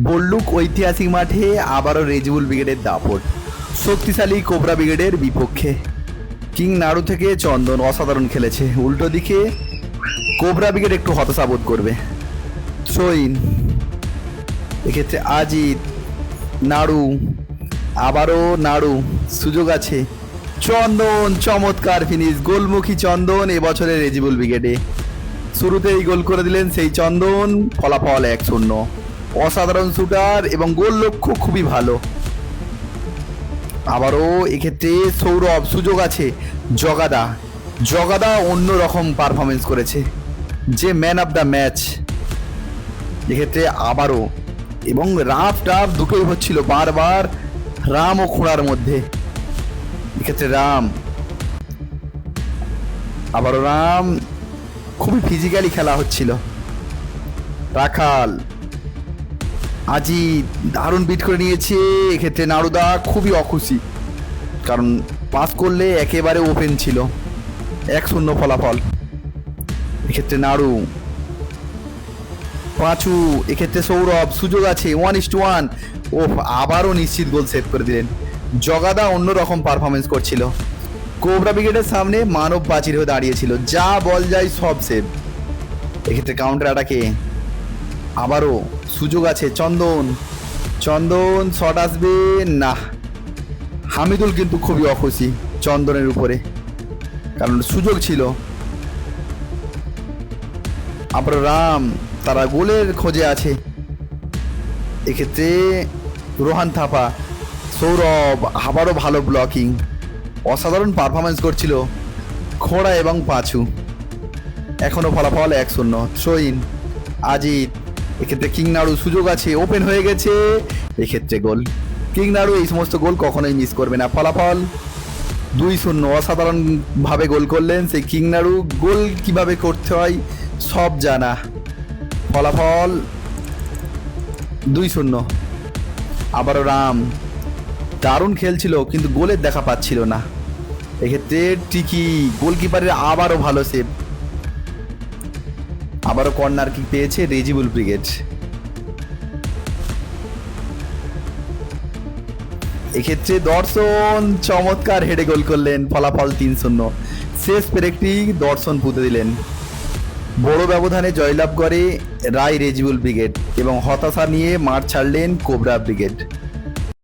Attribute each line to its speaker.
Speaker 1: বল্লুক ঐতিহাসিক মাঠে আবারও রেজিবুল ব্রিগেডের দাপট, শক্তিশালী কোবরা ব্রিগেডের বিপক্ষে। কিং নাড়ু থেকে চন্দন অসাধারণ খেলেছে, উল্টো দিকে কোবরা ব্রিগেড একটু হতাশা বোধ করবে। থ্রোইন, এক্ষেত্রে আজিত, নাড়ু, আবারও নাড়ু, সুযোগ আছে। চন্দন, চমৎকার ফিনিশ, গোলমুখী চন্দন এবছরের রেজিবুল ব্রিগেডে। শুরুতেই গোল করে দিলেন সেই চন্দন, ফলাফল 1-0। অসাধারণ শুটার এবং গোল লক্ষ্য খুবই ভালো। আবারও এক্ষেত্রে সৌরভ, সুযোগ আছে। জগাদা, জগাদা অন্যরকম পারফরমেন্স করেছে, যে ম্যান অফ দ্য ম্যাচ এক্ষেত্রে আবারও। এবং রাফ টাফ দুটোই হচ্ছিল বারবার রাম ও খুঁড়ার মধ্যে। এক্ষেত্রে রাম, আবারও রাম, খুবই ফিজিক্যালি খেলা হচ্ছিল। রাখাল, আজিত দারুণ বিট করে নিয়েছে। এক্ষেত্রে নাড়ুদা খুবই অখুশি, কারণ পাস করলে একেবারে ওপেন ছিল। 1-0 ফলাফল। এক্ষেত্রে নাড়ু, পাঁচু, এক্ষেত্রে সৌরভ, সুযোগ আছে। 1-1। ও আবারও নিশ্চিত গোল সেভ করে দিলেন। জগাদা অন্যরকম পারফরমেন্স করছিল, কোবরা ব্রিগেডের সামনে মানব প্রাচীর হয়ে দাঁড়িয়েছিল, যা বল যায় সব সেভ। এক্ষেত্রে কাউন্টার অ্যাটাকে আবারও সুযোগ আছে। চন্দন, চন্দন শট আসবে না। হামিদুল কিন্তু খুবই অখুশি চন্দনের উপরে, কারণ সুযোগ ছিল। আবার রাম, তারা গোলের খোঁজে আছে। এক্ষেত্রে রোহান থাপা, সৌরভ, আবারও ভালো ব্লকিং, অসাধারণ পারফরমেন্স করছিল খোড়া এবং পাঁচু। এখনও ফলাফল 1-0। থ্রোইন, আজিত, এক্ষেত্রে কিং নাড়ু, সুযোগ আছে, ওপেন হয়ে গেছে। এক্ষেত্রে গোল। কিং নাড়ু এই সমস্ত গোল কখনোই মিস করবে না। ফলাফল 2-0। অসাধারণভাবে গোল করলেন সেই কিং নাড়ু, গোল কিভাবে করতে হয় সব জানা। ফলাফল 2-0। আবারও রাম, দারুণ খেলছিল কিন্তু গোলের দেখা পাচ্ছিল না। এক্ষেত্রে টিকি, গোলকিপারের আবারও ভালো সেভ। আবারও কর্নার কিক পেয়েছে রেজিবুল ব্রিগেড। এক্ষেত্রে দর্শন চমৎকার হেডে গোল করলেন। ফলাফল 3-0। শেষ পেরেকটি দর্শন পুঁতে দিলেন। বড় ব্যবধানে জয়লাভ করে রায় রেজিবুল ব্রিগেড এবং হতাশা নিয়ে মাঠ ছাড়লেন কোবরা ব্রিগেড।